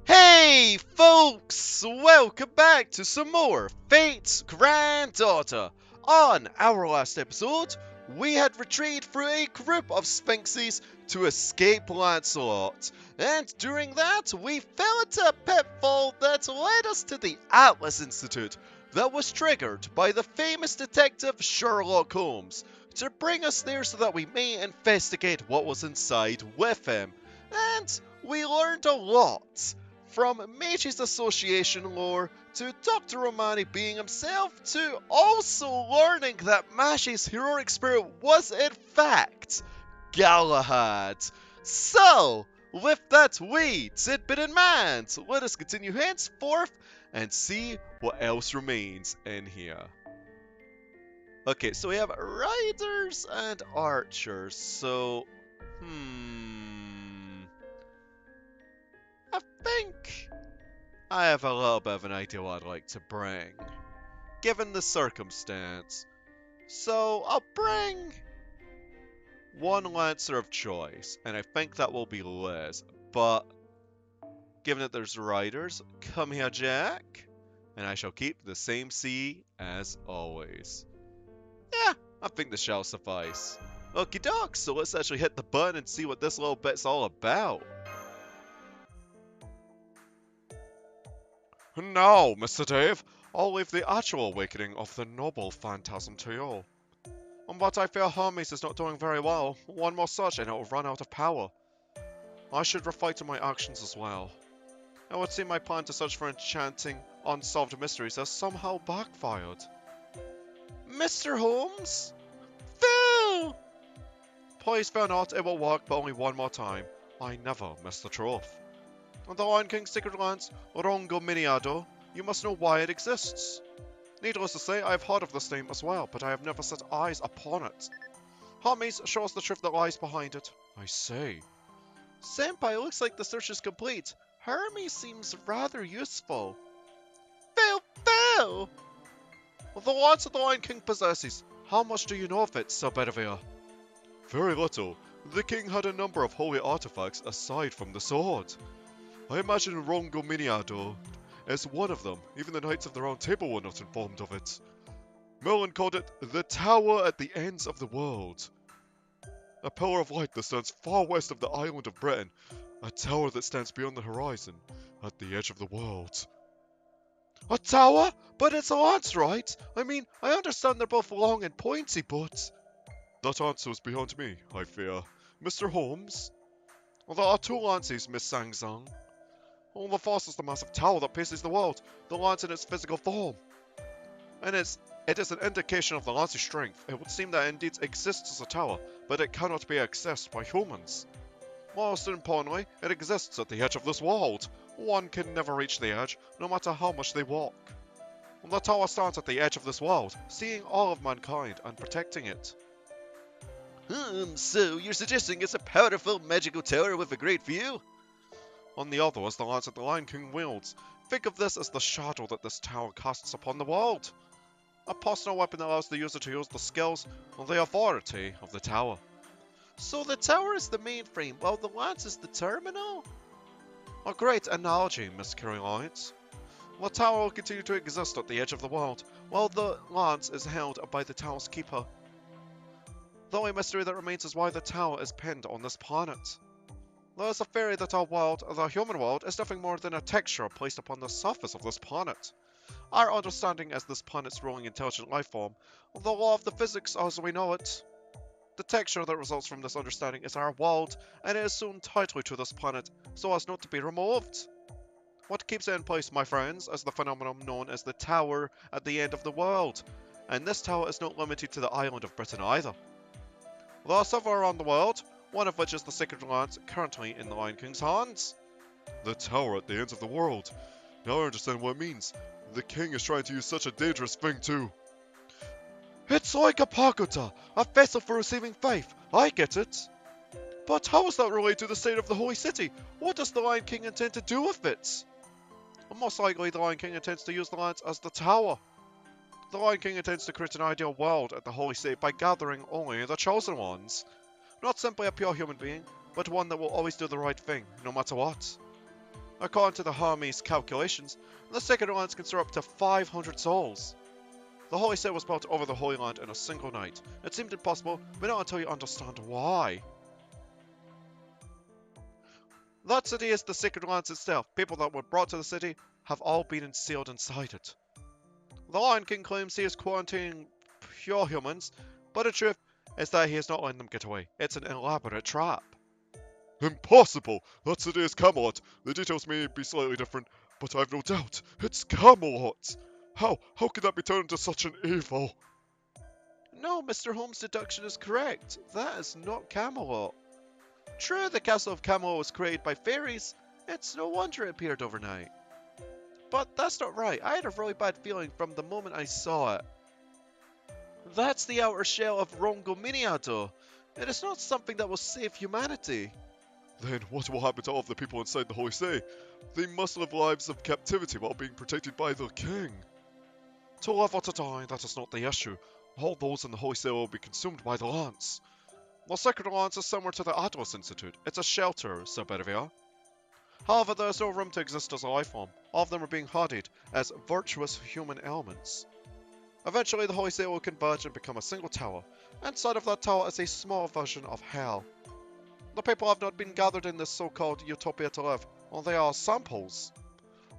Hey folks, welcome back to some more Fate's Granddaughter. On our last episode, we had retreated through a group of Sphinxes to escape Lancelot, and during that we fell into a pitfall that led us to the Atlas Institute that was triggered by the famous detective Sherlock Holmes to bring us there so that we may investigate what was inside with him. And we learned a lot. From Mages Association lore to Dr. Romani being himself to also learning that Mashi's heroic spirit was in fact Galahad. So, with that wee tidbit in mind, let us continue henceforth and see what else remains in here. Okay, so we have riders and archers, so... I think I have a little bit of an idea what I'd like to bring, given the circumstance. So I'll bring one Lancer of choice, and I think that will be Liz. But given that there's riders, come here, Jack, and I shall keep the same C as always. Yeah, I think this shall suffice. Okie doke, so let's actually hit the button and see what this little bit's all about. Now, Mr. Dave, I'll leave the actual awakening of the noble phantasm to you. But I fear Hermes is not doing very well. One more such and it will run out of power. I should reflect on my actions as well. It would seem my plan to search for enchanting, unsolved mysteries has somehow backfired. Mr. Holmes? Phil! Please fear not, it will work, but only one more time. I never miss the truth. The Lion King's secret lands, Rongo Miniado, you must know why it exists. Needless to say, I have heard of this name as well, but I have never set eyes upon it. Hermes, show us the truth that lies behind it. I say. Senpai, looks like the search is complete. Hermes seems rather useful. Phil! The lands that the Lion King possesses, how much do you know of it, Sir Bedivere? Very little. The king had a number of holy artifacts aside from the sword. I imagine Rongo Miniado is one of them. Even the Knights of the Round Table were not informed of it. Merlin called it the Tower at the Ends of the World. A pillar of light that stands far west of the island of Britain. A tower that stands beyond the horizon, at the edge of the world. A tower? But it's a lance, right? I mean, I understand they're both long and pointy, but... That answer is beyond me, I fear. Mr. Holmes? There are two lances, Miss Sang-Sang. The first is the massive tower that pierces the world, the lance in its physical form. And it is an indication of the lance's strength. It would seem that it indeed exists as a tower, but it cannot be accessed by humans. Most importantly, it exists at the edge of this world. One can never reach the edge, no matter how much they walk. The tower stands at the edge of this world, seeing all of mankind and protecting it. So you're suggesting it's a powerful magical tower with a great view? On the other is the lance that the Lion King wields. Think of this as the shadow that this tower casts upon the world. A personal weapon that allows the user to use the skills and the authority of the tower. So the tower is the mainframe, while the lance is the terminal? A great analogy, Miss Caroline. The tower will continue to exist at the edge of the world, while the lance is held by the tower's keeper. The only mystery that remains is why the tower is pinned on this planet. There is a theory that our world, the human world, is nothing more than a texture placed upon the surface of this planet. Our understanding as this planet's ruling intelligent life form, the law of the physics as we know it. The texture that results from this understanding is our world, and it is sewn tightly to this planet so as not to be removed. What keeps it in place, my friends, is the phenomenon known as the Tower at the End of the World, and this tower is not limited to the island of Britain either. There are several around the world, one of which is the Sacred Lance currently in the Lion King's hands. The tower at the ends of the world. Now I understand what it means. The king is trying to use such a dangerous thing too. It's like a pagoda, a vessel for receiving faith. I get it. But how is that related to the state of the Holy City? What does the Lion King intend to do with it? Most likely the Lion King intends to use the lance as the tower. The Lion King intends to create an ideal world at the Holy City by gathering only the chosen ones. Not simply a pure human being, but one that will always do the right thing, no matter what. According to the army's calculations, the Sacred Lands can store up to 500 souls. The Holy City was built over the Holy Land in a single night. It seemed impossible, but not until you understand why. That city is the Sacred Lands itself. People that were brought to the city have all been sealed inside it. The Lion King claims he is quarantining pure humans, but the truth is that he is not letting them get away. It's an elaborate trap. Impossible! That city is Camelot. The details may be slightly different, but I've no doubt it's Camelot. How could that be turned into such an evil? No, Mr. Holmes' deduction is correct. That is not Camelot. True, the castle of Camelot was created by fairies. It's no wonder it appeared overnight. But that's not right. I had a really bad feeling from the moment I saw it. That's the outer shell of Rongo Miniato. It is not something that will save humanity. Then what will happen to all of the people inside the Holy City? They must live lives of captivity while being protected by the king. To live or to die, that is not the issue. All those in the Holy City will be consumed by the Lance. The Sacred Lance is similar to the Atlas Institute. It's a shelter, Sir Bedivere. However, there is no room to exist as a life form. All of them are being hardied as virtuous human elements. Eventually, the Holy City will converge and become a single tower. Inside of that tower is a small version of hell. The people have not been gathered in this so-called utopia to live, or they are samples.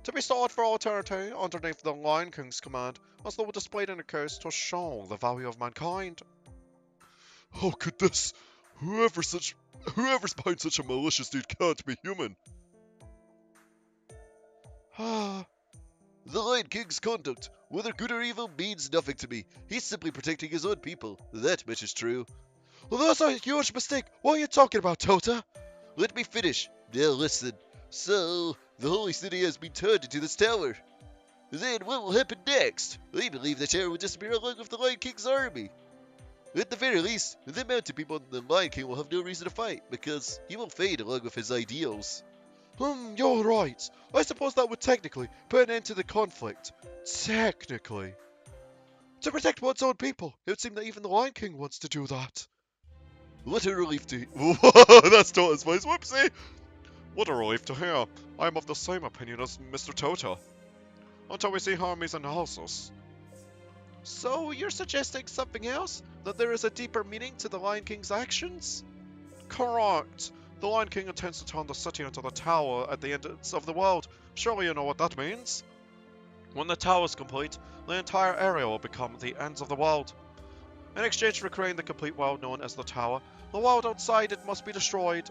To be stored for all eternity underneath the Lion King's command, as though displayed in a curse to show the value of mankind. How could this? Whoever's behind such a malicious deed can't be human. The Lion King's conduct, whether good or evil, means nothing to me. He's simply protecting his own people. That much is true. Well, that's a huge mistake. What are you talking about, Tota? Let me finish. Now listen. So, the Holy City has been turned into this tower. Then what will happen next? I believe the tower will disappear along with the Lion King's army. At the very least, the mountain people and the Lion King will have no reason to fight, because he will fade along with his ideals. You're right. I suppose that would technically put an end to the conflict. Technically. To protect one's own people, it would seem that even the Lion King wants to do that. What a relief to... Whoa, that's Tota's voice, whoopsie! What a relief to hear. I am of the same opinion as Mr. Tota. Until we see Harmy's analysis. So, you're suggesting something else? That there is a deeper meaning to the Lion King's actions? Correct. The Lion King intends to turn the city into the tower at the end of the world. Surely you know what that means? When the tower is complete, the entire area will become the ends of the world. In exchange for creating the complete world known as the tower, the world outside it must be destroyed.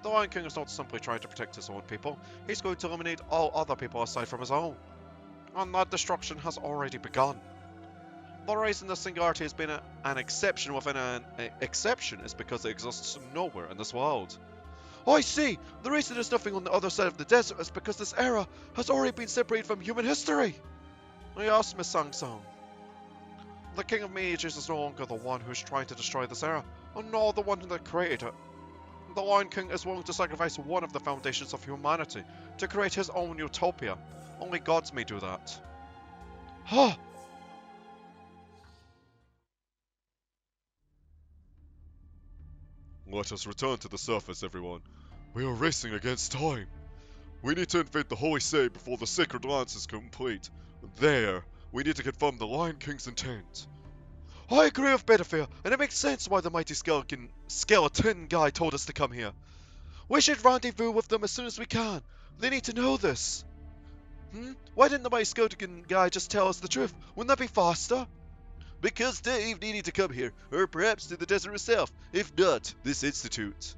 The Lion King is not simply trying to protect his own people, he's going to eliminate all other people aside from his own. And that destruction has already begun. The reason the singularity has been an exception within an exception is because it exists nowhere in this world. Oh, I see! The reason there's nothing on the other side of the desert is because this era has already been separated from human history! Yes, Miss Sang-Sung. The King of Mages is no longer the one who is trying to destroy this era, nor the one that created it. The Lion King is willing to sacrifice one of the foundations of humanity to create his own utopia. Only gods may do that. Huh! Let us return to the surface, everyone. We are racing against time. We need to invade the Holy City before the Sacred Lance is complete. There, we need to confirm the Lion King's intent. I agree with Bedivere, and it makes sense why the mighty skeleton guy told us to come here. We should rendezvous with them as soon as we can. They need to know this. Why didn't the mighty skeleton guy just tell us the truth? Wouldn't that be faster? Because Dave needed to come here, or perhaps to the desert itself, if not, this institute.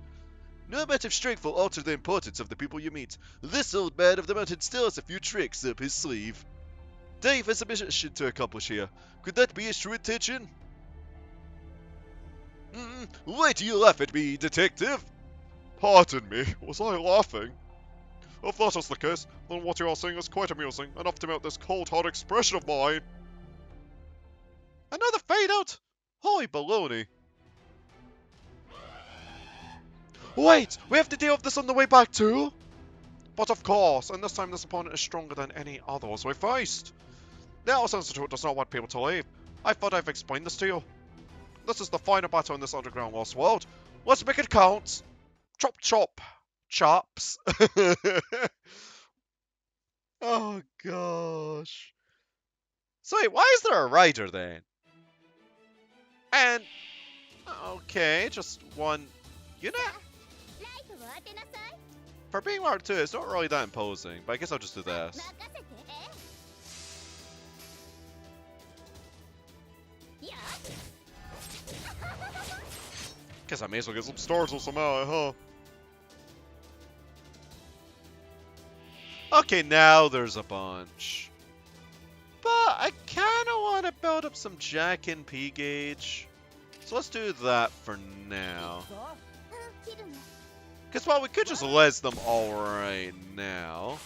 No amount of strength will alter the importance of the people you meet. This old man of the mountain still has a few tricks up his sleeve. Dave has a mission to accomplish here. Could that be his true intention? Why do you laugh at me, detective? Pardon me, was I laughing? If that is the case, then what you are saying is quite amusing, enough to melt this cold hard expression of mine. Another fade out? Holy baloney. Wait, we have to deal with this on the way back too? But of course, and this time this opponent is stronger than any others we faced. The Atlas Institute does not want people to leave. I thought I've explained this to you. This is the final battle in this underground lost world. Let's make it count. Chop chop. chops. Oh gosh. So wait, why is there a rider then? And okay, just one unit. For being Mark 2, it's not really that imposing, but I guess I'll just do this. Guess I may as well get some stars or somehow, huh? Okay, now there's a bunch. But I kinda wanna build up some Jack and P gauge. So let's do that for now. Because, well, we could just list them all right now.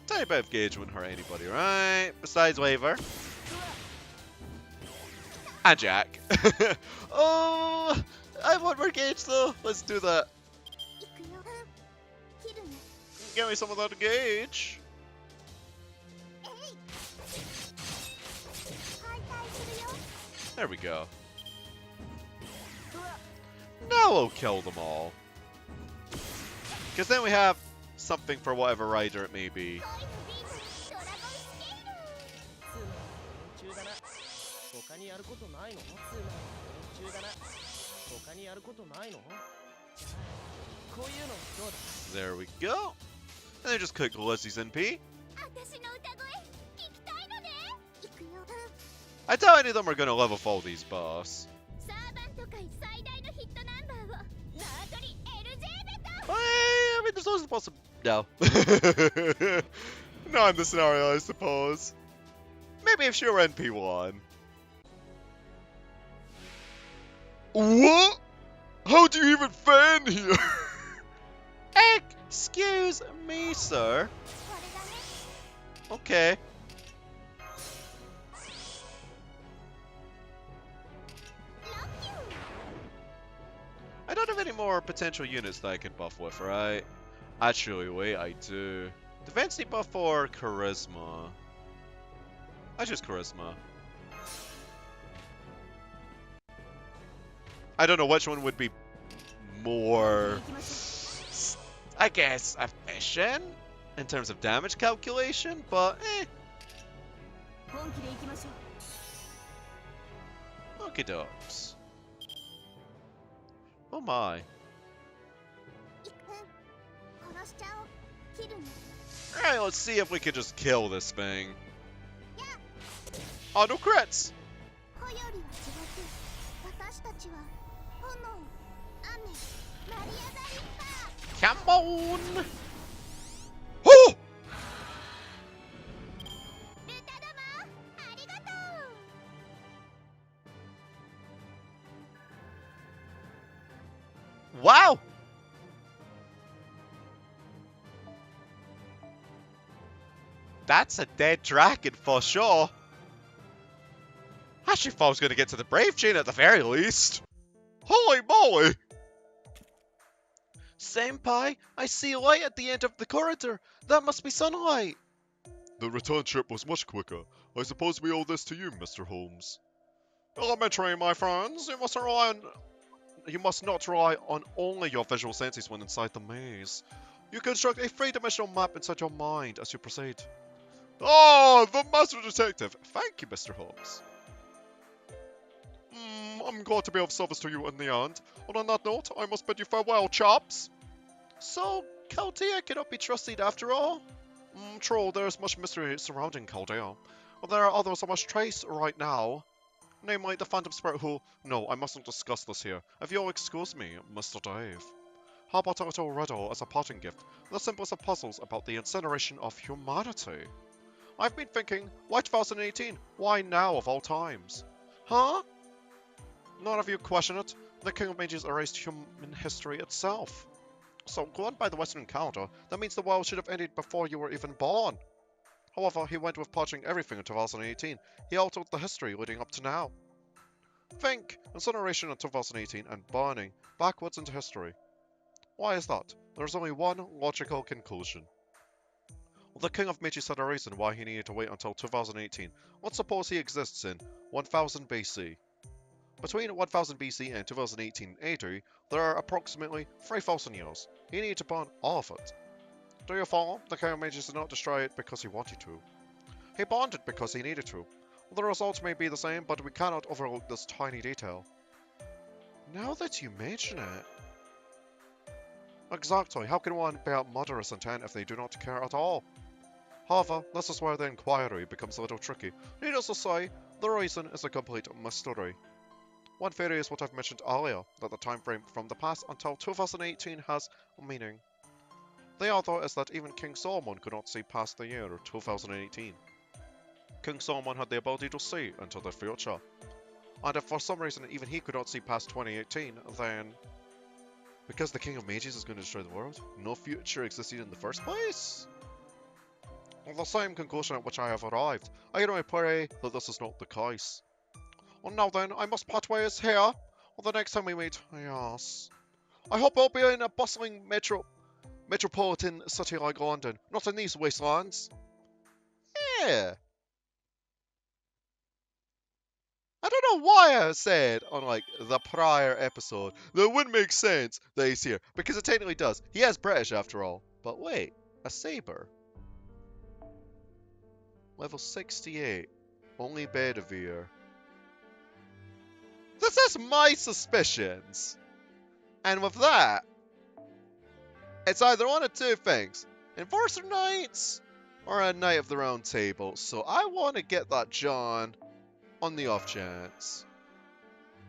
Tiny bit of gauge wouldn't hurt anybody, right? Besides Waver. And Jack. Oh, I want more gauge though. Let's do that. Give me some of that gauge. There we go. Now we'll kill them all. Because then we have something for whatever rider it may be. There we go. And then just cook Lizzie's NP. I doubt any of them are going to level 4 these boss. I mean, there's always the possibility. No. Not in this scenario, I suppose. Maybe if she were NP1. What? How do you even fan here? Excuse me, sir. Okay. I don't have any more potential units that I can buff with, right? Actually, wait, I do. Defense need buff for Charisma. I choose Charisma. I don't know which one would be more, I guess, efficient in terms of damage calculation, but eh. Okie dokes. Oh my. Alright, let's see if we can just kill this thing. Oh, no crits! Come on! Oh! Wow! That's a dead dragon for sure. I actually thought I was going to get to the Brave Chain at the very least. Holy moly! Senpai, I see light at the end of the corridor. That must be sunlight. The return trip was much quicker. I suppose we owe this to you, Mr. Holmes. Elementary, my friends. You must not rely on only your visual senses when inside the maze. You construct a three-dimensional map inside your mind as you proceed. Oh, the Master Detective. Thank you, Mr. Holmes. I'm glad to be of service to you in the end. And on that note, I must bid you farewell, chaps. So, Chaldea cannot be trusted after all? True, there is much mystery surrounding Chaldea. But there are others I must trace right now. Namely, the Phantom Spirit who... No, I mustn't discuss this here. If you'll excuse me, Mr. Dave. How about a little riddle as a parting gift? The simplest of puzzles about the incineration of humanity. I've been thinking, why 2018? Why now of all times? Huh? None of you question it. The King of Mages erased human history itself. So, going by the Western calendar, that means the world should have ended before you were even born. However, he went with patching everything in 2018. He altered the history leading up to now. Think, incineration in 2018 and burning backwards into history. Why is that? There's only one logical conclusion. The King of Mages had a reason why he needed to wait until 2018. Let's suppose he exists in 1000 BC. Between 1000 BC and 2018 AD, there are approximately 3000 years. He needed to burn all of it. Do you follow? The King of Mages did not destroy it because he wanted to. He burned it because he needed to. The results may be the same, but we cannot overlook this tiny detail. Now that you mention it... Exactly, how can one bear murderous intent if they do not care at all? However, this is where the inquiry becomes a little tricky. Needless to say, the reason is a complete mystery. One theory is what I've mentioned earlier, that the time frame from the past until 2018 has a meaning. The other is that even King Solomon could not see past the year 2018. King Solomon had the ability to see into the future. And if for some reason even he could not see past 2018, then... Because the King of Mages is going to destroy the world, no future existed in the first place? The same conclusion at which I have arrived. I can only pray that this is not the case. Well, now then, I must part ways here. Well, the next time we meet, yes. I hope I'll be in a bustling metropolitan city like London, not in these wastelands. Yeah. I don't know why I said on, like, the prior episode that it wouldn't make sense that he's here, because it technically does. He is British after all. But wait, a saber. Level 68. Only Bedivere. This is my suspicions. And with that, it's either one of two things. Enforcer Knights or a Knight of the Round Table. So I want to get that John on the off chance.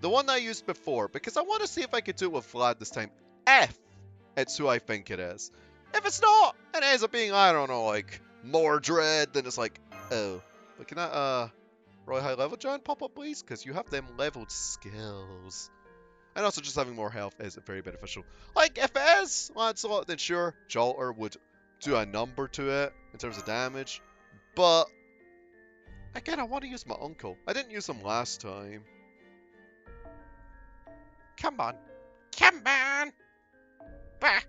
The one I used before, because I want to see if I could do it with Vlad this time. If it's who I think it is. If it's not, and it ends up being, I don't know, like, Mordred, then it's like, oh. But can that, Roy High Level John pop up, please? Because you have them leveled skills. And also just having more health is very beneficial. Like, if it is Lancelot, then sure, Jolter would do a number to it in terms of damage. But, again, I want to use my uncle. I didn't use him last time. Come on. Come on! Bah!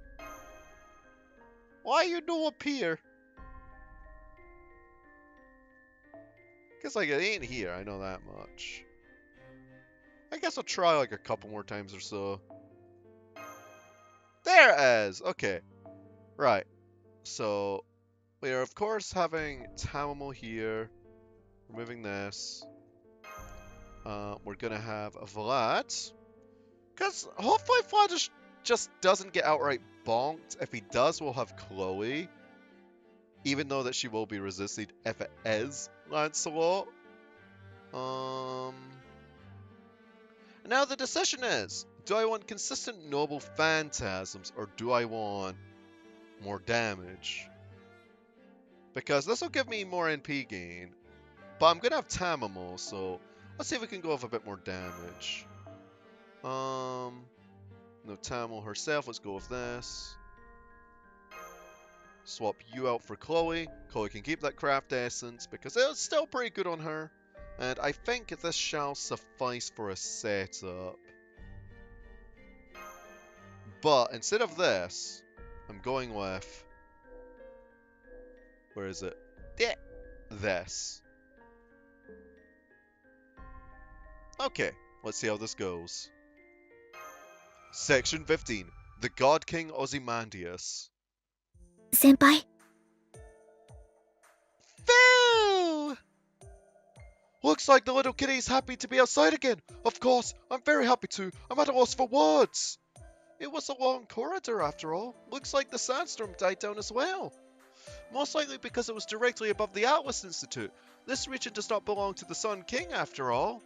Why you no appear? Guess like it ain't here, I know that much. I guess I'll try like a couple more times or so. There it is! Okay. Right. So, we are of course having Tamamo here. Removing this. We're gonna have a Vlad. Because hopefully Vlad just doesn't get outright bonked. If he does, we'll have Chloe. Even though that she will be resisted if it is Lancelot. Now the decision is, do I want consistent noble phantasms or do I want more damage? Because this will give me more NP gain. But I'm going to have Tamamo, so let's see if we can go with a bit more damage. No, Tamamo herself, let's go with this. Swap you out for Chloe. Chloe can keep that craft essence because it's still pretty good on her. And I think this shall suffice for a setup. But instead of this, I'm going with... Where is it? Yeah, this. Okay, let's see how this goes. Section 15. The God King Ozymandias. Senpai? Phil! Looks like the little kitty's happy to be outside again. Of course, I'm very happy to. I'm at a loss for words. It was a long corridor after all. Looks like the sandstorm died down as well. Most likely because it was directly above the Atlas Institute. This region does not belong to the Sun King after all.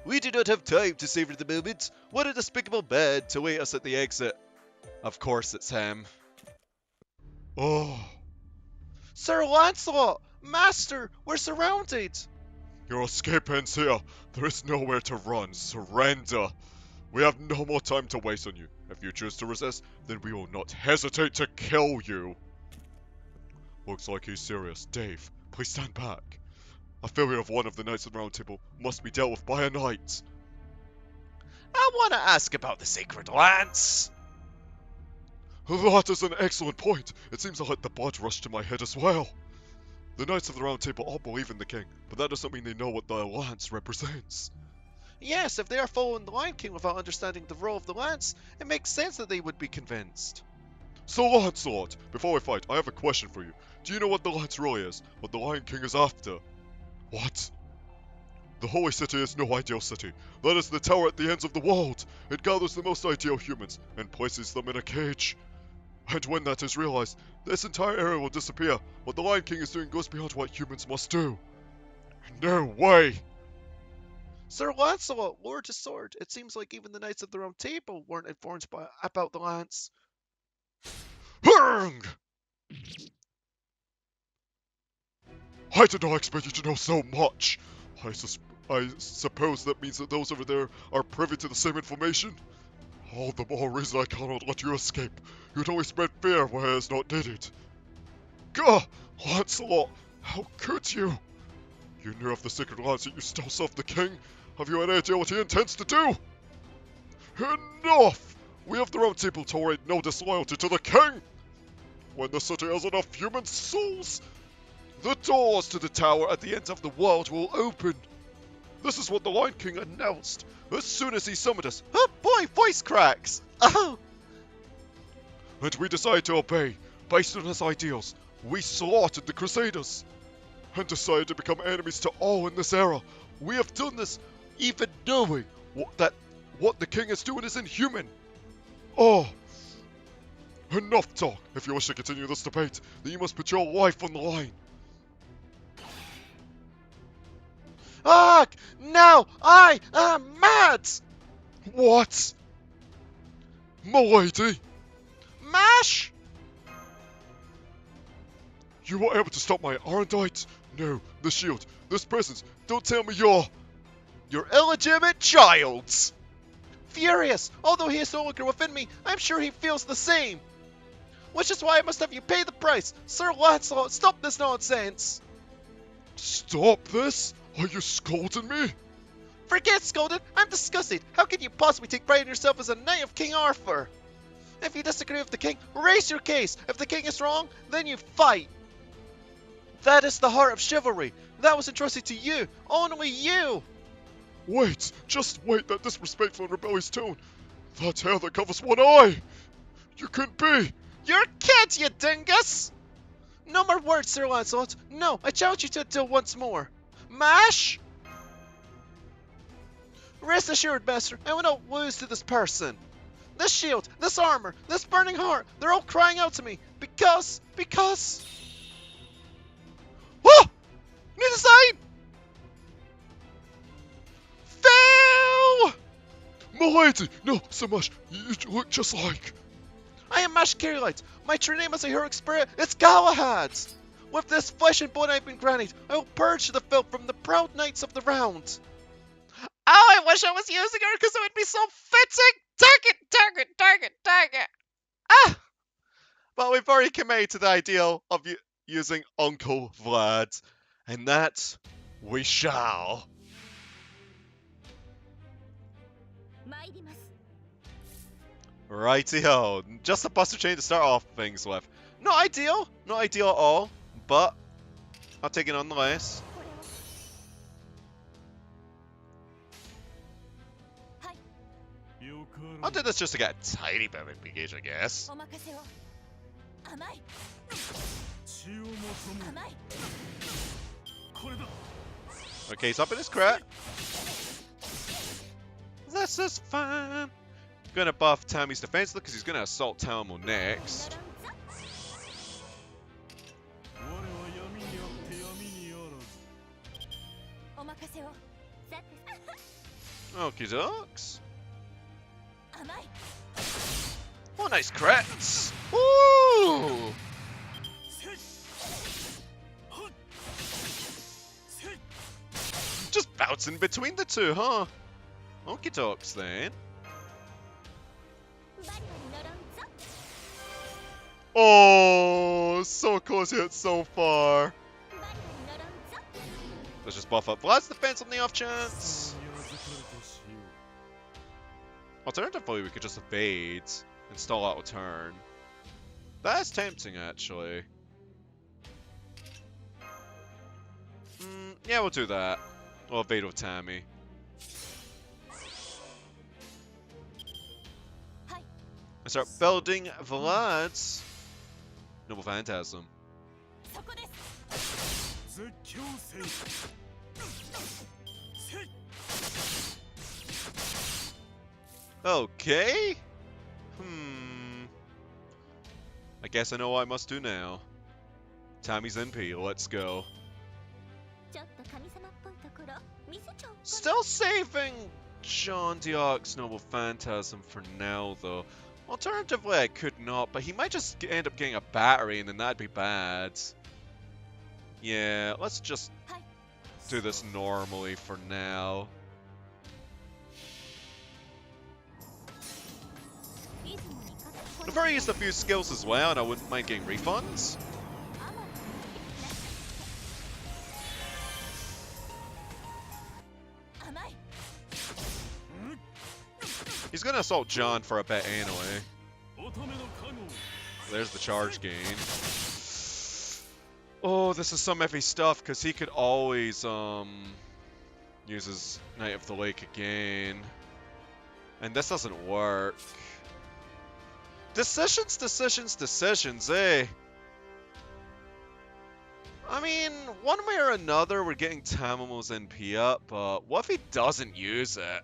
We do not have time to savor the moment. What a despicable man to wait us at the exit. Of course it's him. Oh. Sir Lancelot! Master! We're surrounded! Your escape ends here. There is nowhere to run. Surrender. We have no more time to waste on you. If you choose to resist, then we will not hesitate to kill you. Looks like he's serious. Dave, please stand back. A failure of one of the Knights of the Round Table must be dealt with by a knight. I want to ask about the Sacred Lance. That is an excellent point. It seems like the blood rushed to my head as well. The Knights of the Round Table all believe in the king, but that doesn't mean they know what the lance represents. Yes, if they are following the Lion King without understanding the role of the lance, it makes sense that they would be convinced. Sir Lancelot, before we fight, I have a question for you. Do you know what the lance really is? What the Lion King is after? What? The Holy City is no ideal city. That is the tower at the ends of the world. It gathers the most ideal humans and places them in a cage. And when that is realized, this entire area will disappear. What the Lion King is doing goes beyond what humans must do. No way! Sir Lancelot lowered his sword. It seems like even the Knights of the Round Table weren't informed about the lance. Hurng! I did not expect you to know so much. I suppose that means that those over there are privy to the same information? All the more reason I cannot let you escape. You'd only spread fear where it is not needed. Gah! Lancelot, how could you? You knew of the secret lance that you stole off the king? Have you any idea what he intends to do? Enough! We of the Round Table tolerate no disloyalty to the king! When the city has enough human souls, the doors to the tower at the end of the world will open. This is what the Lion King announced as soon as he summoned us. Oh boy, voice cracks! Oh! And we decided to obey, based on his ideals. We slaughtered the Crusaders, and decided to become enemies to all in this era. We have done this even knowing what the king is doing is inhuman. Oh! Enough talk. If you wish to continue this debate, then you must put your life on the line. Ah! Now I am mad! What? Milady? Mash! You were able to stop my Arendite? No, the shield, this presence. Don't tell me you're illegitimate child! Furious! Although he is no longer within me, I'm sure he feels the same. Which is why I must have you pay the price. Sir Lancelot, stop this nonsense! Stop this? Are you scolding me? Forget scolded! I'm disgusted! How can you possibly take pride in yourself as a knight of King Arthur? If you disagree with the king, raise your case! If the king is wrong, then you fight! That is the heart of chivalry! That was entrusted to you! Only you! Wait! Just wait, that disrespectful and rebellious tone! That hair that covers one eye! You couldn't be! You're a kid, you dingus! No more words, Sir Lancelot! No, I challenge you to a duel once more! Mash! Rest assured, master, I will not lose to this person! This shield, this armor, this burning heart, they're all crying out to me, because... Oh! Need a sign! Fail! Milady! No, so much! You look just like... I am Mash Camelot. My true name as a heroic spirit is Galahad. With this flesh and bone I've been granted, I will purge the filth from the proud knights of the round. Oh, I wish I was using her because it would be so fitting! Dang it! Ah! But we've already committed to the ideal of using Uncle Vlad. And that we shall. Righty-ho. Just a buster chain to start off things with. Not ideal at all, but I'll take it nonetheless. I'll do this just to get a tiny bit of engage, I guess. Okay, he's up in his crit. This is fine. Gonna buff Tammy's defense because he's gonna assault Talmo next. Okie dokes. Oh, nice crits! Woo! Just bouncing between the two, huh? Okie dokes then. Oh, so close yet so far. Let's just buff up Vlad's defense on the off chance. Alternatively, we could just evade and stall out a turn. That's tempting, actually. Yeah, we'll do that. We'll evade with Tammy. and start building Vlad's Noble Phantasm. Okay. I guess I know what I must do now. Tammy's NP, let's go. Still saving John Diok's Noble Phantasm for now, though. Alternatively, I could not, but he might just end up getting a battery, and then that'd be bad. Yeah, let's just do this normally for now. I've already used a few skills as well, and I wouldn't mind getting refunds. He's gonna assault John for a bit anyway. There's the charge gain. Oh, this is some heavy stuff, because he could always use his Knight of the Lake again. And this doesn't work. Decisions, decisions, decisions, eh? I mean, one way or another, we're getting Tamamo's NP up, but what if he doesn't use it?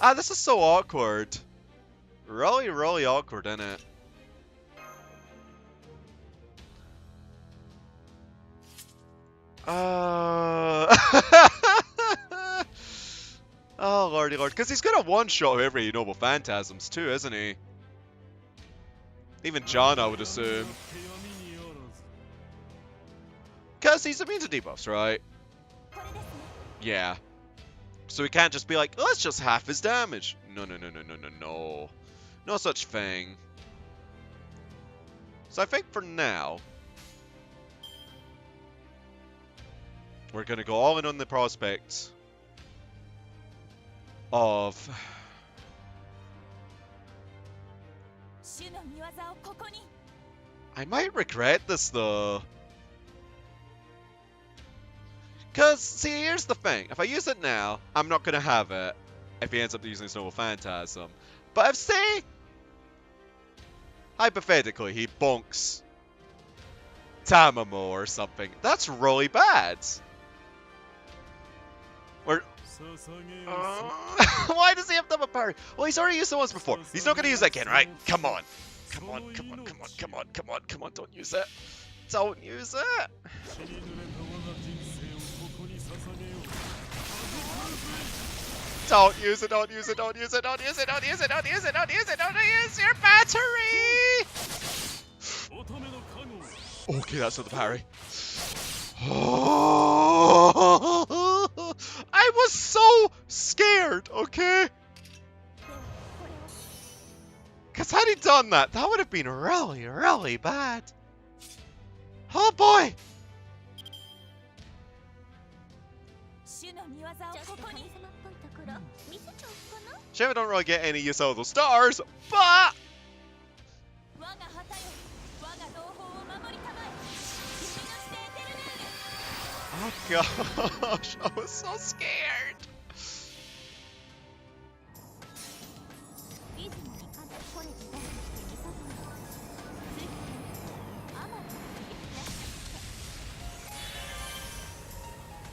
Ah, this is so awkward. Really, really awkward, isn't it? Oh, lordy lord. Because he's gonna one-shot every Noble Phantasms too, isn't he? Even John, I would assume. Because he's immune to debuffs, right? Yeah. So he can't just be like, let's just half his damage. No, no, no, no, no, no, no. No such thing. So I think for now, we're going to go all in on the prospect of... I might regret this though. Because, see, here's the thing. If I use it now, I'm not going to have it if he ends up using his Noble Phantasm. But if, say, hypothetically, he bonks Tamamo or something, that's really bad. Or... why does he have double parry? Well, he's already used it once before. He's not going to use it again, right? Come on. Come on, come on, come on, come on, come on, come on, don't use it. Don't use it. Don't use it, don't use it, don't use it, don't use it, don't use it, don't use it, don't use it, don't use your battery! Okay, that's not the parry. I was so scared, okay? Because had he done that, that would have been really, really bad. Oh boy! Shame I don't really get any use out of those stars, but... oh gosh, I was so scared.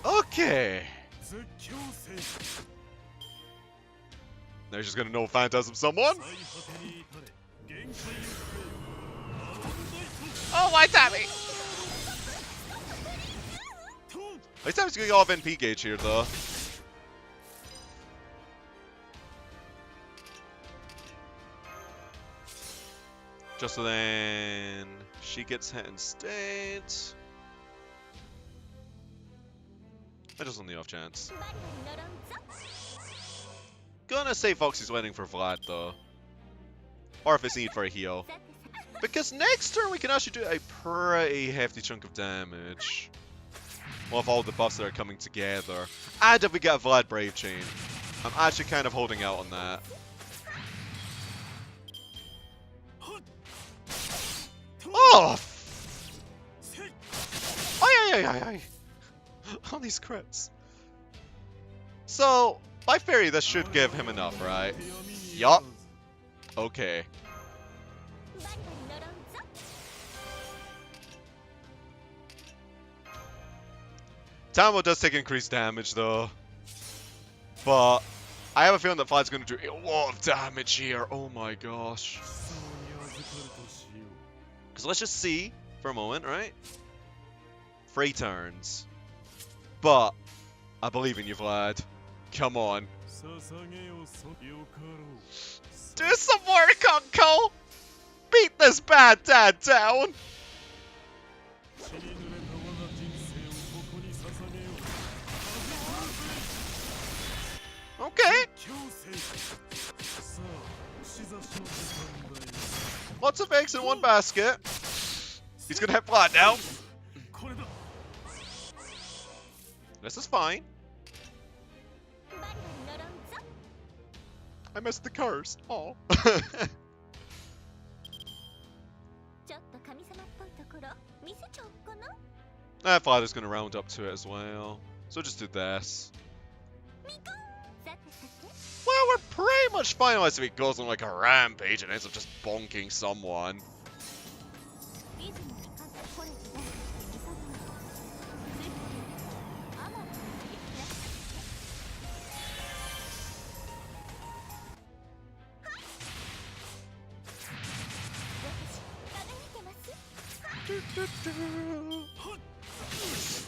Okay. Now he's just gonna know Phantasm someone. Oh, why Tammy? At least Tammy's going off NP gauge here, though. Just so then she gets hit instead. Just on the off chance. Gonna say Foxy's waiting for Vlad though. Or if it's need for a heal. Because next turn we can actually do a pretty hefty chunk of damage. With all the buffs that are coming together. And if we get a Vlad Brave Chain. I'm actually kind of holding out on that. Oh! Ay. All these crits. So, by theory, this should give him enough, right? Yup. Okay. Tammo does take increased damage though. But I have a feeling that Vlad's going to do a lot of damage here. Oh my gosh. Because let's just see for a moment, right? 3 turns. But I believe in you, Vlad. Come on. Do some work, Uncle! Beat this bad dad down! Okay. Lots of eggs in one basket. He's gonna hit Vlad now. This is fine. I missed the curse. Oh. Vlad is gonna round up to it as well. So just do this. Well, we're pretty much finalized if he goes on like a rampage and ends up just bonking someone.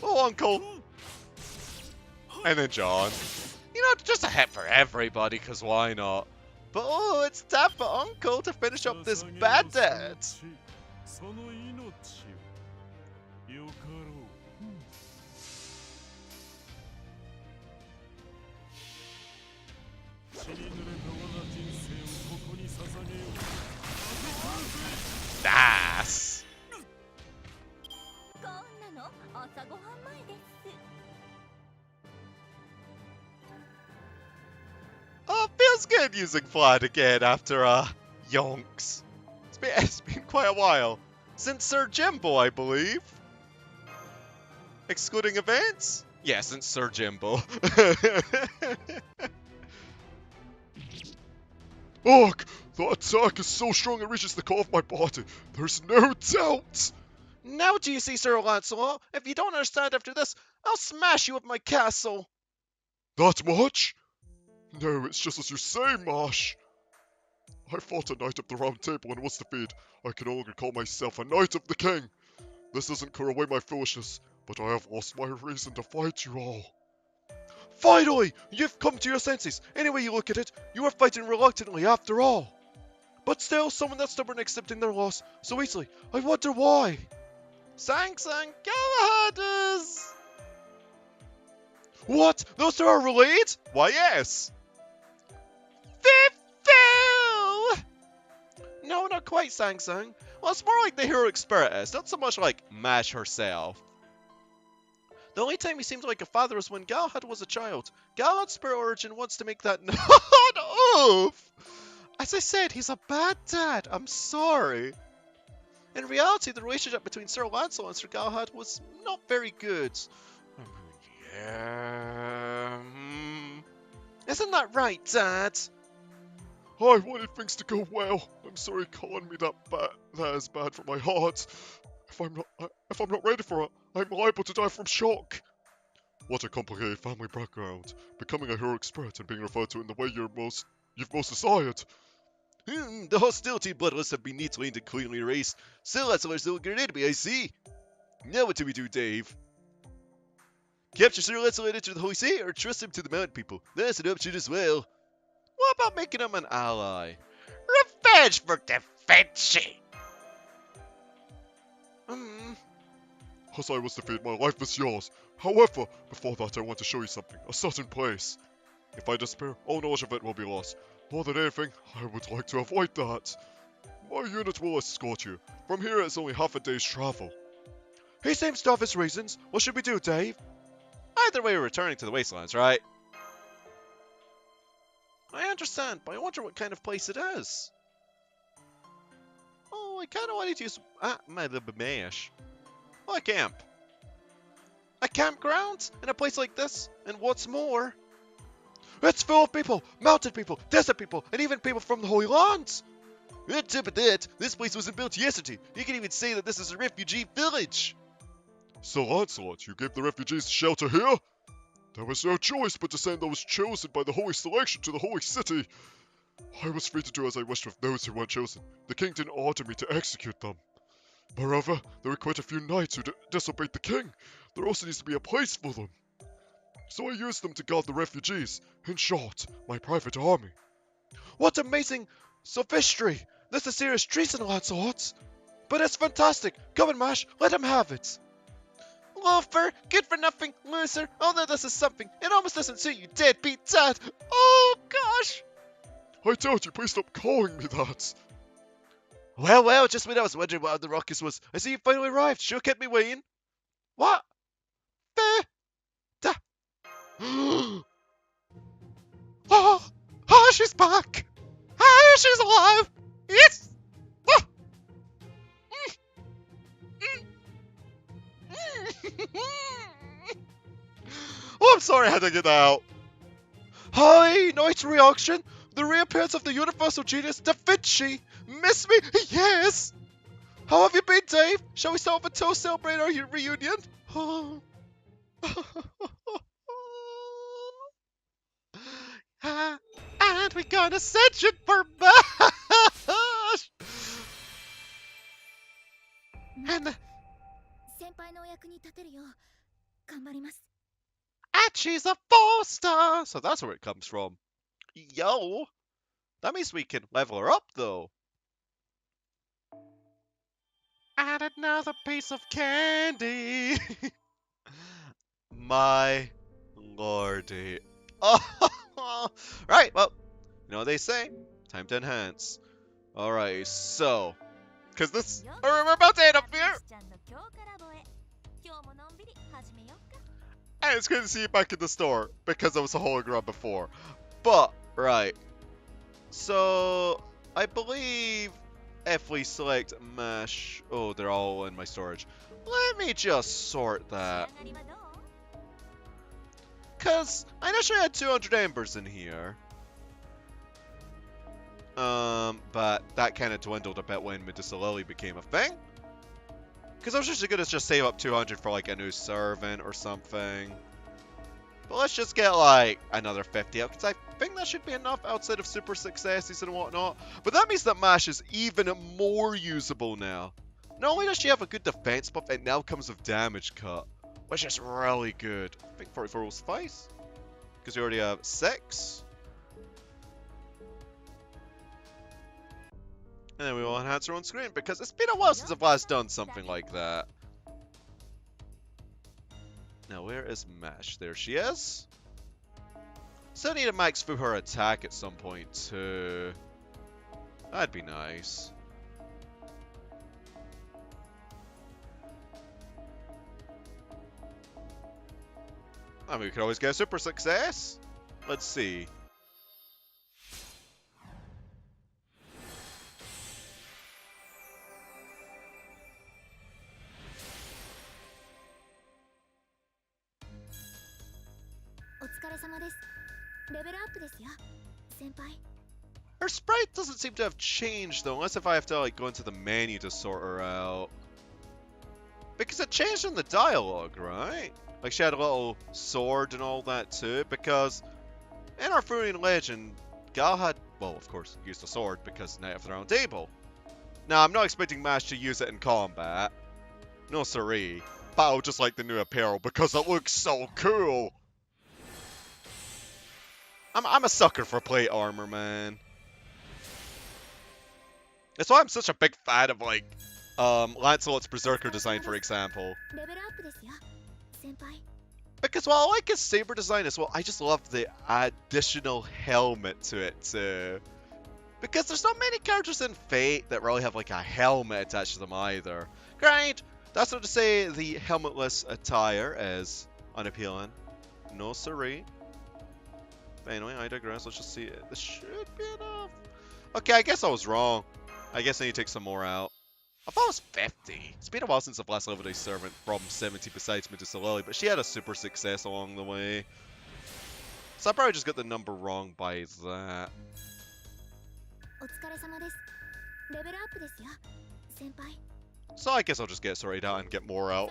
Oh, Uncle! And then John. You know, just a hit for everybody, because why not? But oh, it's time for Uncle to finish up this bad dad. Nice! Oh, feels good using Vlad again after, yonks. It's been quite a while. Since Sir Jimbo, I believe. Excluding events? Yeah, since Sir Jimbo. Ugh! The attack is so strong it reaches the core of my body. There's no doubt! Now do you see, Sir Lancelot? If you don't understand after this, I'll smash you with my castle. That much? No, it's just as you say, Marsh. I fought a Knight of the Round Table and was defeated. I can no longer call myself a Knight of the King. This doesn't clear away my foolishness, but I have lost my reason to fight you all. Finally! You've come to your senses. Any way you look at it, you are fighting reluctantly after all. But still, someone that's stubborn accepting their loss so easily. I wonder why. Sang Galahad is... What? Those two are related? Why, yes. Phil! No, not quite, Sang. Well, it's more like the heroic spirit is, not so much like Mash herself. The only time he seemed like a father was when Galahad was a child. Galahad's spirit origin wants to make that oof! As I said, he's a bad dad. I'm sorry. In reality, the relationship between Sir Lancelot and Sir Galahad was not very good. Yeah. Isn't that right, Dad? I wanted things to go well. I'm sorry calling me that is bad for my heart. If I'm not ready for it, I'm liable to die from shock. What a complicated family background. Becoming a heroic spirit and being referred to in the way you've most desired. The hostility bloodlust have been neatly and cleanly erased. Sir Lancelot's still good enemy, I see. Now what do we do, Dave? Capture Sir Lancelot into the Holy See, or trust him to the mountain people? That's an option as well. What about making him an ally? Revenge for Defenci! As I was defeated, my life is yours. However, before that I want to show you something, a certain place. If I despair, all knowledge of it will be lost. More than anything, I would like to avoid that. My unit will escort you. From here it's only half a day's travel. He seems to have his reasons. What should we do, Dave? Either way, we're returning to the Wastelands, right? I understand, but I wonder what kind of place it is. Oh, I kind of wanted to use... my little mash. Oh, a camp. A campground? In a place like this? And what's more... It's full of people! Mountain people, desert people, and even people from the Holy Lands! On top of that, this place wasn't built yesterday. You can even say that this is a refugee village. Sir Lancelot, you gave the refugees shelter here? There was no choice but to send those chosen by the Holy Selection to the Holy City. I was free to do as I wished with those who weren't chosen. The king didn't order me to execute them. Moreover, there were quite a few knights who disobeyed the king. There also needs to be a place for them. So I used them to guard the refugees. In short, my private army. What amazing sophistry! This is serious treason, Lancelot! But it's fantastic! Come on, Mash, let him have it! Loafer, good for nothing, loser, although this is something, it almost doesn't suit you, deadbeat dad! Oh, gosh! I told you, please stop calling me that. Well, just when I was wondering what the ruckus was, I see you finally arrived, sure kept me waiting. What? Da. Oh, she's back! Ah, she's alive! Yes! Ah. Oh, I'm sorry I had to get that out. Hi, nice reaction. The reappearance of the universal genius Da Vinci. Miss me? Yes. How have you been, Dave? Shall we start with a toast, celebrate our reunion? And we got ascension for Mash. And she's a 4-star. So that's where it comes from. Yo. That means we can level her up, though. And another piece of candy. My lordy. Oh, right, well, you know what they say. Time to enhance. Alright, so. Because this. We're about to end up here. And it's good to see you back in the store. Because I was a hologram before. But, right. So, I believe if we select mesh. Oh, they're all in my storage. Let me just sort that. Because I initially had 200 embers in here. But that kind of dwindled a bit when Medusa Lily became a thing. Because I was just going to just save up 200 for like a new servant or something. But let's just get like another 50 out, because I think that should be enough outside of super successes and whatnot. But that means that Mash is even more usable now. Not only does she have a good defense buff, it now comes with damage cut, which is really good. I think 44 will suffice, because we already have 6. And then we will enhance her on screen, because it's been a while since I've last done something like that. Now, where is Mash? There she is. Still need to max through her attack at some point, too. That'd be nice. I mean, we could always get a super success. Let's see. Her sprite doesn't seem to have changed though, unless if I have to like go into the menu to sort her out. Because it changed in the dialogue, right? Like she had a little sword and all that too, because in Arthurian legend, Gal had, well of course, used a sword because Knight of the Round Table. Now I'm not expecting Mash to use it in combat. No siree. But I'll just like the new apparel because it looks so cool. I'm a sucker for plate armor, man. That's why I'm such a big fan of, like, Lancelot's Berserker design, for example. Because while I like his saber design as well, I just love the additional helmet to it, too. Because there's not many characters in Fate that really have, like, a helmet attached to them either. Great! That's not to say the helmetless attire is unappealing. No siree. But anyway, I digress. Let's just see it. This should be enough. Okay, I guess I was wrong. I guess I need to take some more out. I thought it was 50. It's been a while since I've last leveled a servant from 70 besides Medusa Lily, but she had a super success along the way. So I probably just got the number wrong by that. So I guess I'll just get sorted out and get more out.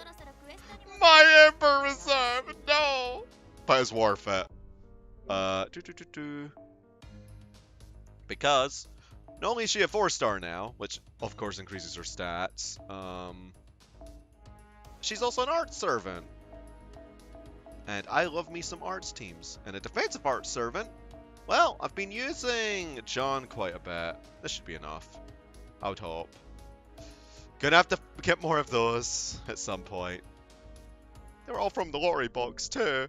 My Emperor Reserve! No! But his war fit. Because not only is she a 4-star now, which of course increases her stats, she's also an arts servant. And I love me some arts teams. And a defensive arts servant, well, I've been using John quite a bit. This should be enough. I would hope. Gonna have to get more of those at some point. They're all from the lottery box too.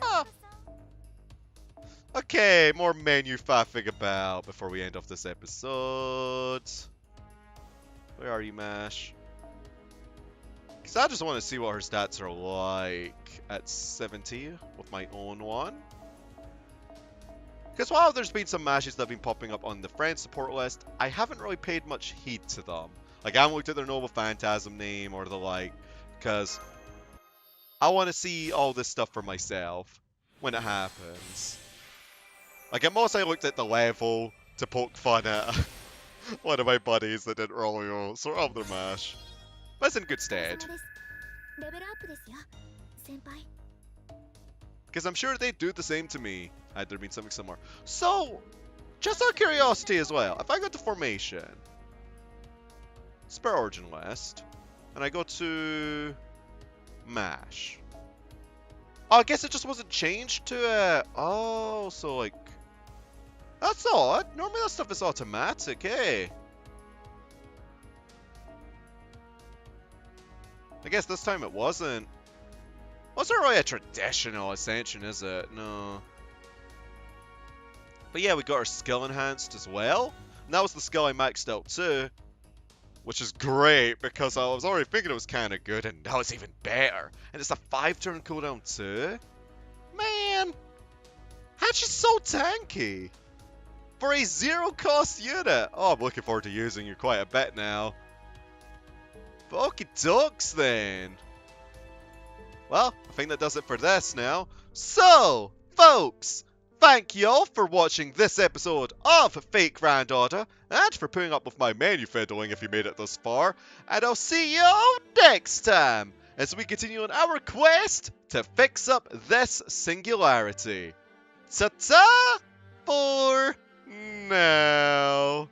Ah. Okay, more menu faffing about before we end off this episode. Where are you, Mash? Because I just want to see what her stats are like at 70 with my own one. Because while there's been some mashes that have been popping up on the friend support list, I haven't really paid much heed to them. Like, I haven't looked at their Noble Phantasm name or the like, because I want to see all this stuff for myself when it happens. Like, at most I looked at the level to poke fun at one of my buddies that didn't really sort of their mash. But it's in good stead. Because I'm sure they'd do the same to me had there been something similar. So, just out of curiosity as well, if I go to Formation, Spare Origin List, and I go to Mash. Oh, I guess it just wasn't changed to it. Oh, so like, that's odd. Normally that stuff is automatic, eh? I guess this time it wasn't. Wasn't really a traditional Ascension, is it? No. But yeah, we got our skill enhanced as well. And that was the skill I maxed out too. Which is great, because I was already thinking it was kind of good, and now it's even better. And it's a 5-turn cooldown too. Man! How's she so tanky? For a 0-cost unit! Oh, I'm looking forward to using you quite a bit now. But okie dokes then. Well, I think that does it for this now. So, folks, thank you all for watching this episode of Fake Granddaughter, and for putting up with my menu fiddling if you made it this far. And I'll see you all next time, as we continue on our quest to fix up this singularity. Ta-ta for now.